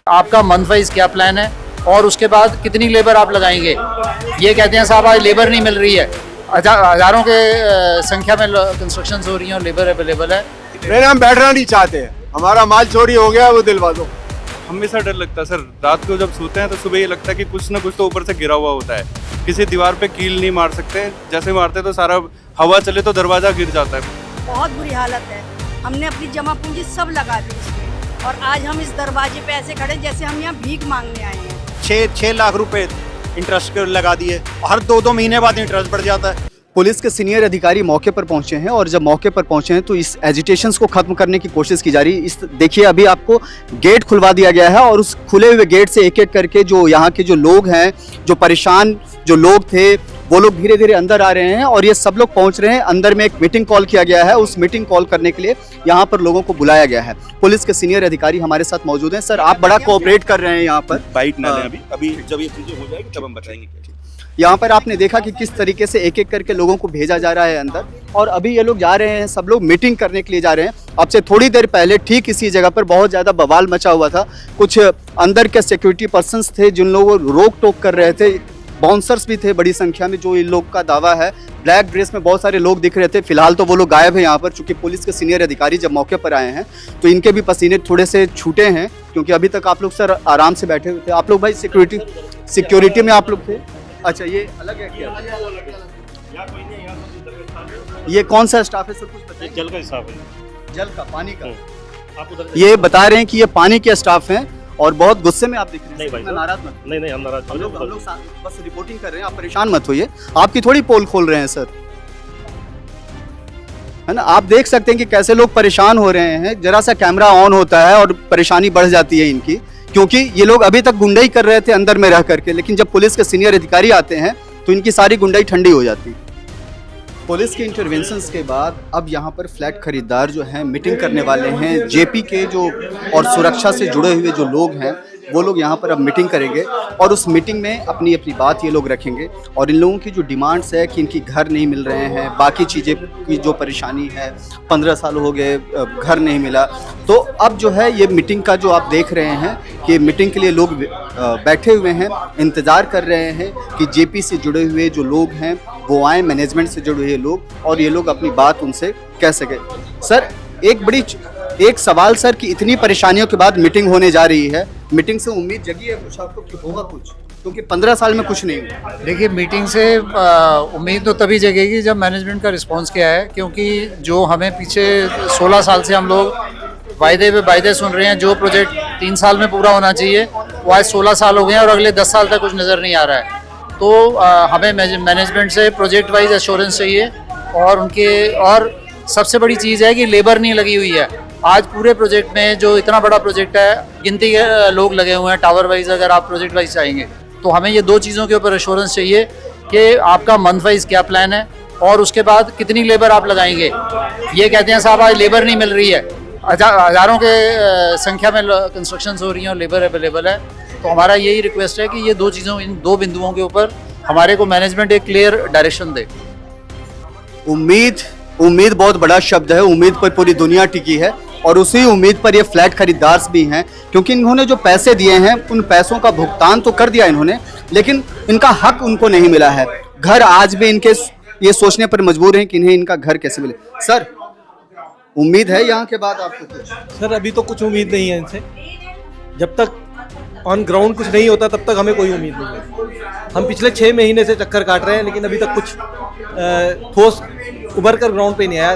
आपका month wise क्या plan है और उसके बाद कितनी लेबर आप लगाएंगे। ये कहते हैं साहब आज लेबर नहीं मिल रही है, हज़ारों के संख्या में कंस्ट्रक्शन हो रही हैं और लेबर अवेलेबल है। ट्रेन हम बैठना नहीं चाहते हैं, हमारा माल चोरी हो गया, वो दिलवा दो। हमेशा डर लगता है सर, रात को जब सोते हैं तो सुबह ये लगता है कि कुछ ना कुछ तो ऊपर से गिरा हुआ होता है। किसी दीवार पे कील नहीं मार सकते, जैसे मारते तो सारा हवा चले तो दरवाजा गिर जाता है। बहुत बुरी हालत है, हमने अपनी जमा पूंजी सब लगा दी इसमें और आज हम इस दरवाजे पे ऐसे खड़े जैसे हम यहाँ भीख मांगने आए हैं। 6 लाख रुपए इंटरेस्ट लगा दिए, हर 2 महीने बाद इंटरेस्ट बढ़ जाता है। पुलिस के सीनियर अधिकारी मौके पर पहुंचे हैं और जब मौके पर पहुंचे हैं तो इस एजिटेशंस को खत्म करने की कोशिश की जा रही है। इस देखिए अभी आपको गेट खुलवा दिया गया है और उस खुले हुए गेट से एक एक करके जो यहाँ के जो लोग हैं, जो परेशान जो लोग थे, वो लोग धीरे धीरे अंदर आ रहे हैं और ये सब लोग पहुंच रहे हैं। अंदर में एक मीटिंग कॉल किया गया है, उस मीटिंग कॉल करने के लिए यहाँ पर लोगों को बुलाया गया है। पुलिस के सीनियर अधिकारी हमारे साथ मौजूद हैं। सर, आप बड़ा कोऑपरेट कर रहे हैं यहाँ पर। बाइट ना लें अभी जब ये चीजें हो जाएगी तब हम बताएंगे। यहाँ पर आपने देखा कि किस तरीके से एक एक करके लोगों को भेजा जा रहा है अंदर, और अभी ये लोग जा रहे हैं, सब लोग मीटिंग करने के लिए जा रहे हैं। अब से थोड़ी देर पहले ठीक इसी जगह पर बहुत ज़्यादा बवाल मचा हुआ था। कुछ अंदर के सिक्योरिटी पर्सन्स थे जिन लोगों को रोक टोक कर रहे थे, बाउंसर्स भी थे बड़ी संख्या में, जो इन लोग का दावा है। ब्लैक ड्रेस में बहुत सारे लोग दिख रहे थे। फिलहाल तो वो लोग गायब हैं यहाँ पर, चूंकि पुलिस के सीनियर अधिकारी जब मौके पर आए हैं तो इनके भी पसीने थोड़े से छूटे हैं, क्योंकि अभी तक आप लोग सर आराम से बैठे हुए थे। आप लोग भाई सिक्योरिटी में आप लोग थे? अच्छा, ये अलग है क्या? ये कौन सा स्टाफ है सर, कुछ बताइए? जल का स्टाफ है, जल का, पानी का। ये बता रहे हैं कि ये पानी के स्टाफ हैं और बहुत गुस्से में आप दिख रहे हैं। नहीं भाई, नाराज मत। नहीं हम नाराज, हम लोग बस रिपोर्टिंग कर रहे हैं, आप परेशान मत होइए। आपकी थोड़ी पोल खोल रहे हैं सर, है ना। आप देख सकते हैं कि कैसे लोग परेशान हो रहे हैं। जरा सा कैमरा ऑन होता है और परेशानी बढ़ जाती है इनकी, क्योंकि ये लोग अभी तक गुंडाई कर रहे थे अंदर में रह करके, लेकिन जब पुलिस के सीनियर अधिकारी आते हैं तो इनकी सारी गुंडाई ठंडी हो जाती है। पुलिस के इंटरवेंशंस के बाद अब यहाँ पर फ्लैट खरीदार जो हैं मीटिंग करने वाले हैं। जेपी के जो और सुरक्षा से जुड़े हुए जो लोग हैं वो लोग यहाँ पर अब मीटिंग करेंगे और उस मीटिंग में अपनी अपनी बात ये लोग रखेंगे। और इन लोगों की जो डिमांड्स है कि इनकी घर नहीं मिल रहे हैं, बाकी चीज़ें की जो परेशानी है, 15 साल हो गए घर नहीं मिला, तो अब जो है ये मीटिंग का जो आप देख रहे हैं कि मीटिंग के लिए लोग बैठे हुए हैं, इंतज़ार कर रहे हैं कि जेपी से जुड़े हुए जो लोग हैं वो आए, मैनेजमेंट से जुड़े हुए लोग, और ये लोग अपनी बात उनसे कह सके। सर, एक सवाल सर कि इतनी परेशानियों के बाद मीटिंग होने जा रही है, मीटिंग से उम्मीद जगी है कुछ आपको कि होगा कुछ, क्योंकि 15 साल में कुछ नहीं हुआ? देखिए, मीटिंग से उम्मीद तो तभी जगेगी जब मैनेजमेंट का रिस्पांस क्या है, क्योंकि जो हमें पीछे 16 साल से हम लोग वायदे पे वायदे सुन रहे हैं, जो प्रोजेक्ट 3 साल में पूरा होना चाहिए वो आज 16 साल हो गए हैं और अगले 10 साल तक कुछ नज़र नहीं आ रहा है। तो हमें मैनेजमेंट से प्रोजेक्ट वाइज एश्योरेंस चाहिए और सबसे बड़ी चीज़ है कि लेबर नहीं लगी हुई है। आज पूरे प्रोजेक्ट में जो इतना बड़ा प्रोजेक्ट है, गिनती के लोग लगे हुए हैं टावर वाइज। अगर आप प्रोजेक्ट वाइज चाहेंगे तो हमें ये 2 चीज़ों के ऊपर एश्योरेंस चाहिए कि आपका मंथ वाइज क्या प्लान है और उसके बाद कितनी लेबर आप लगाएंगे। ये कहते हैं साहब आज लेबर नहीं मिल रही है, हज़ारों के संख्या में कंस्ट्रक्शन हो रही हैं और लेबर अवेलेबल है। तो हमारा यही रिक्वेस्ट है कि ये 2 चीज़ों, इन 2 बिंदुओं के ऊपर हमारे को मैनेजमेंट एक क्लियर डायरेक्शन दे। उम्मीद बहुत बड़ा शब्द है। उम्मीद पर पूरी दुनिया टिकी है और उसी उम्मीद पर ये फ्लैट खरीदार भी हैं, क्योंकि इन्होंने जो पैसे दिए हैं उन पैसों का भुगतान तो कर दिया इन्होंने, लेकिन इनका हक उनको नहीं मिला है। घर आज भी इनके ये सोचने पर मजबूर हैं कि इन्हें इनका घर कैसे मिले। सर, उम्मीद है यहाँ के बाद आपको कुछ? सर, अभी तो कुछ उम्मीद नहीं है इनसे। जब तक ऑन ग्राउंड कुछ नहीं होता तब तक हमें कोई उम्मीद नहीं है। हम पिछले 6 महीने से चक्कर काट रहे हैं, लेकिन अभी तक कुछ ठोस उभर कर ग्राउंड पे नहीं आया।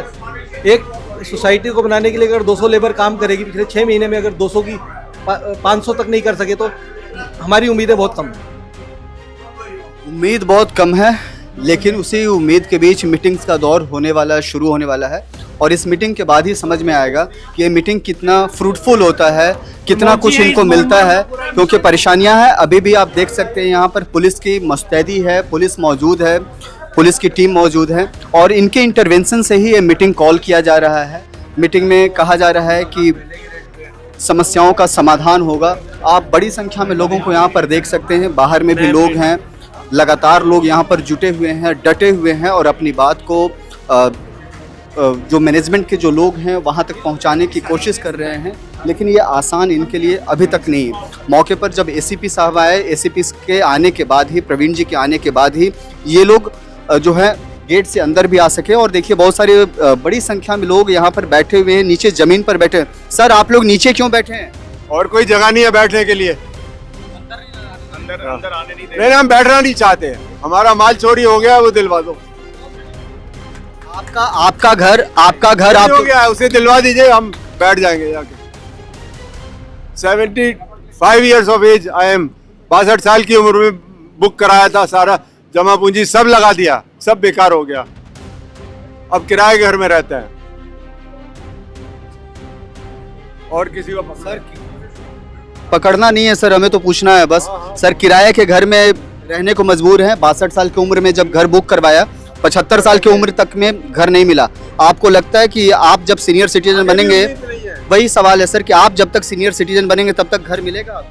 एक सोसाइटी को बनाने के लिए अगर 200 लेबर काम करेगी, पिछले 6 महीने में अगर 200 की 500 तक नहीं कर सके तो हमारी उम्मीदें बहुत कम हैं। उम्मीद बहुत कम है, लेकिन उसी उम्मीद के बीच मीटिंग्स का दौर शुरू होने वाला है और इस मीटिंग के बाद ही समझ में आएगा कि ये मीटिंग कितना फ्रूटफुल होता है, कितना कुछ इनको मिलता है, क्योंकि परेशानियां हैं। अभी भी आप देख सकते हैं यहाँ पर पुलिस की मुस्तैदी है, पुलिस मौजूद है, पुलिस की टीम मौजूद है और इनके इंटरवेंशन से ही ये मीटिंग कॉल किया जा रहा है। मीटिंग में कहा जा रहा है कि समस्याओं का समाधान होगा। आप बड़ी संख्या में लोगों को यहाँ पर देख सकते हैं, बाहर में भी लोग हैं, लगातार लोग यहाँ पर जुटे हुए हैं, डटे हुए हैं और अपनी बात को जो मैनेजमेंट के जो लोग हैं वहाँ तक पहुँचाने की कोशिश कर रहे हैं, लेकिन ये आसान इनके लिए अभी तक नहीं है। मौके पर जब एसीपी साहब आए, एसीपी के आने के बाद ही, प्रवीण जी के आने के बाद ही ये लोग जो है गेट से अंदर भी आ सके। और देखिए बहुत सारे बड़ी संख्या में लोग यहाँ पर बैठे हुए हैं, नीचे ज़मीन पर बैठे हैं। सर आप लोग नीचे क्यों बैठे हैं? और कोई जगह नहीं है बैठने के लिए। अंदर आने नहीं नहीं, हम बैठना नहीं चाहते, हमारा माल चोरी हो गया, वो दिलवा दो। आपका घर आप हो गया है, उसे दिलवा दीजिए, हम बैठ जाएंगे जाके। 75 years of age I am, 62 साल की उम्र में बुक कराया था, सारा जमा पूंजी सब लगा दिया, सब बेकार हो गया। अब किराए घर में रहता है और किसी को सर पकड़ना नहीं है सर, हमें तो पूछना है बस। सर किराए के घर में रहने को मजबूर हैं। 62 साल की उम्र में जब घर बुक करवाया, 75 साल की उम्र तक में घर नहीं मिला। आपको लगता है कि आप जब सीनियर सिटीजन बनेंगे, वही सवाल है सर कि आप जब तक सीनियर सिटीजन बनेंगे तब तक घर मिलेगा?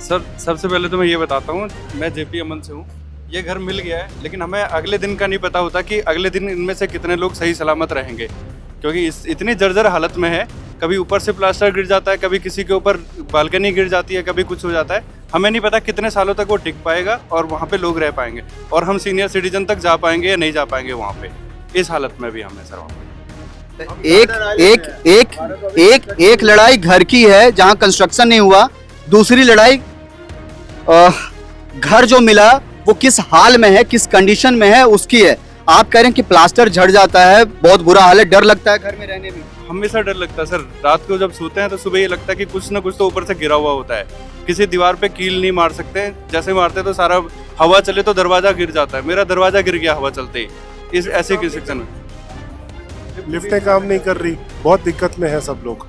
सर सबसे पहले तो मैं ये बताता हूँ, मैं जेपी अमन से हूँ। ये घर मिल गया है, लेकिन हमें अगले दिन का नहीं पता होता कि अगले दिन इनमें से कितने लोग सही सलामत रहेंगे, क्योंकि इतनी जर्जर हालत में है। कभी ऊपर से प्लास्टर गिर जाता है, कभी किसी के ऊपर बालकनी गिर जाती है, कभी कुछ हो जाता है। हमें नहीं पता कितने सालों तक वो टिक पाएगा और वहाँ पे लोग रह पाएंगे, और हम सीनियर सिटीजन तक जा पाएंगे या नहीं जा पाएंगे वहाँ पे। इस हालत में भी हमें सर वहाँ पे एक लड़ाई घर की है जहाँ कंस्ट्रक्शन नहीं हुआ, दूसरी लड़ाई घर जो मिला वो किस हाल में है, किस कंडीशन में है उसकी है। आप कह रहे हैं कि प्लास्टर झड़ जाता है, बहुत बुरा हाल है, डर लगता है घर में रहने में? हमेशा डर लगता है सर। रात को जब सोते हैं तो सुबह ये लगता है कि कुछ ना कुछ तो ऊपर से गिरा हुआ होता है। किसी दीवार पे कील नहीं मार सकते, जैसे मारते तो सारा हवा चले तो दरवाजा गिर जाता है। मेरा दरवाजा गिर गया हवा चलते ही, इस ऐसे की सेक्शन में। लिफ्टें काम नहीं कर रही, बहुत दिक्कत में है सब लोग,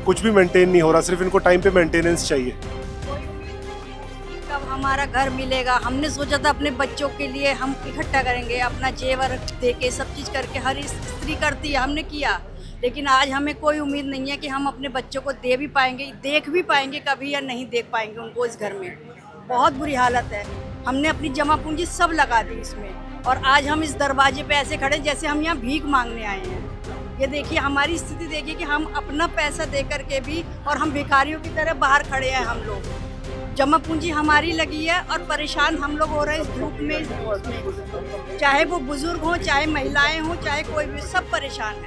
कुछ भी मेंटेन नहीं हो रहा, सिर्फ इनको टाइम पे मेंटेनेंस चाहिए। कब हमारा घर मिलेगा? हमने सोचा था अपने बच्चों के लिए हम इकट्ठा करेंगे, अपना जेवर दे के सब चीज़ करके, हर स्त्री करती है, हमने किया। लेकिन आज हमें कोई उम्मीद नहीं है कि हम अपने बच्चों को दे भी पाएंगे, देख भी पाएंगे कभी, या नहीं देख पाएंगे उनको इस घर में। बहुत बुरी हालत है। हमने अपनी जमा पूंजी सब लगा दी इसमें, और आज हम इस दरवाजे पे ऐसे खड़े जैसे हम यहाँ भीख मांगने आए हैं। ये देखिए हमारी स्थिति, देखिए कि हम अपना पैसा दे करके भी, और हम भिखारियों की तरह बाहर खड़े हैं। हम लोग जमा पूंजी हमारी लगी है और परेशान हम लोग हो रहे हैं इस धूप में, इस धूप में। चाहे वो बुजुर्ग हो, चाहे महिलाएं हो, चाहे कोई भी, सब परेशान है।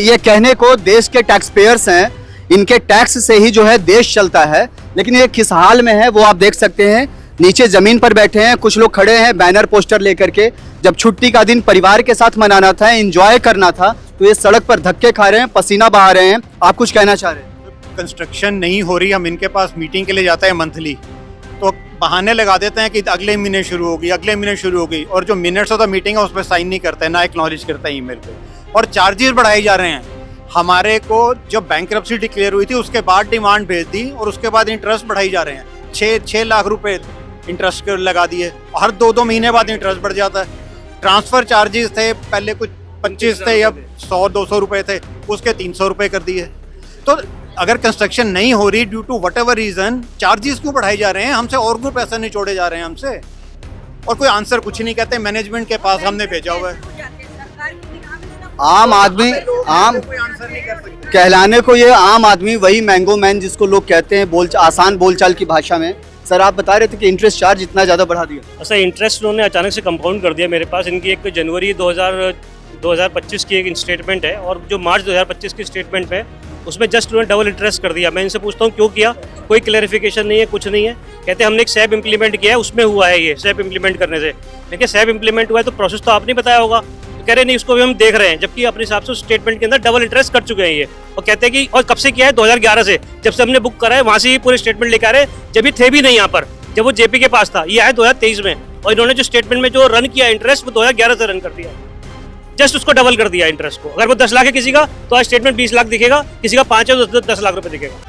ये कहने को देश के टैक्स पेयर्स हैं, इनके टैक्स से ही जो है देश चलता है, लेकिन ये किस हाल में है वो आप देख सकते हैं। नीचे जमीन पर बैठे हैं, कुछ लोग खड़े हैं बैनर पोस्टर लेकर के। जब छुट्टी का दिन परिवार के साथ मनाना था, एंजॉय करना था, तो ये सड़क पर धक्के खा रहे हैं, पसीना बहा रहे हैं। आप कुछ कहना चाह रहे हैं? कंस्ट्रक्शन नहीं हो रही, हम इनके पास मीटिंग के लिए जाते हैं मंथली, तो बहाने लगा देते हैं कि अगले महीने शुरू होगी, अगले महीने शुरू होगी, और जो मिनट्स ऑफ द मीटिंग है उस पर साइन नहीं करते हैं, ना एक्नॉलेज करते हैं ईमेल पे, और चार्जेस बढ़ाए जा रहे हैं। हमारे को जब बैंकरप्सी डिक्लेयर हुई थी उसके बाद डिमांड भेज दी, और उसके बाद इंटरेस्ट बढ़ाई जा रहे हैं। 6 लाख रुपए इंटरेस्ट लगा दिए, हर 2 महीने बाद इंटरेस्ट बढ़ जाता है। ट्रांसफ़र चार्जेस थे पहले कुछ 25 थे, अब 100-200 रुपये थे, उसके 300 रुपये कर दिए। तो अगर कंस्ट्रक्शन नहीं हो रही due to whatever reason, charges क्यों बढ़ाए जा रहे हैं हमसे? और कोई पैसा नहीं छोड़े जा रहे हैं हमसे, और कोई आंसर कुछ नहीं कहते। मैनेजमेंट के पास हमने भेजा हुआ है, आम आदमी, आम कहलाने को ये आम आदमी, वही मैंगो मैन जिसको लोग कहते हैं आसान बोलचाल की भाषा में। सर आप बता रहे थे कि इंटरेस्ट चार्ज इतना ज़्यादा बढ़ा दिया? सर इंटरेस्ट उन्होंने अचानक से कंपाउंड कर दिया। मेरे पास इनकी एक जनवरी 2025 की एक स्टेटमेंट है, और जो मार्च 2025 की स्टेटमेंट है उसमें जस्ट उन्होंने डबल इंटरेस्ट कर दिया। मैं इनसे पूछता हूँ क्यों किया, कोई क्लैरिफिकेशन नहीं है, कुछ नहीं है। कहते हैं हमने एक सैप इम्प्लीमेंट किया है, उसमें हुआ है ये सैप इम्प्लीमेंट करने से। देखिए सैप इम्प्लीमेंट हुआ है तो प्रोसेस तो आपने बताया होगा, तो कह रहे नहीं उसको भी हम देख रहे हैं, जबकि अपने हिसाब से स्टेटमेंट के अंदर डबल इंटरेस्ट कर चुके हैं ये। और कहते हैं कि और कब से किया है? 2011 से, जब से हमने बुक करा है वहाँ से ही पूरे स्टेटमेंट लेकर आ रहे, जब भी थे भी नहीं यहाँ पर, जब वो जेपी के पास था। ये आया 2023 में, और इन्होंने जो स्टेटमेंट में जो रन किया इंटरेस्ट वो 2011 से रन कर दिया, जस्ट उसको डबल कर दिया इंटरेस्ट को। अगर वो 10 लाख है किसी का, तो आज स्टेटमेंट 20 लाख दिखेगा, किसी का 5 है तो 10 लाख रुपए दिखेगा।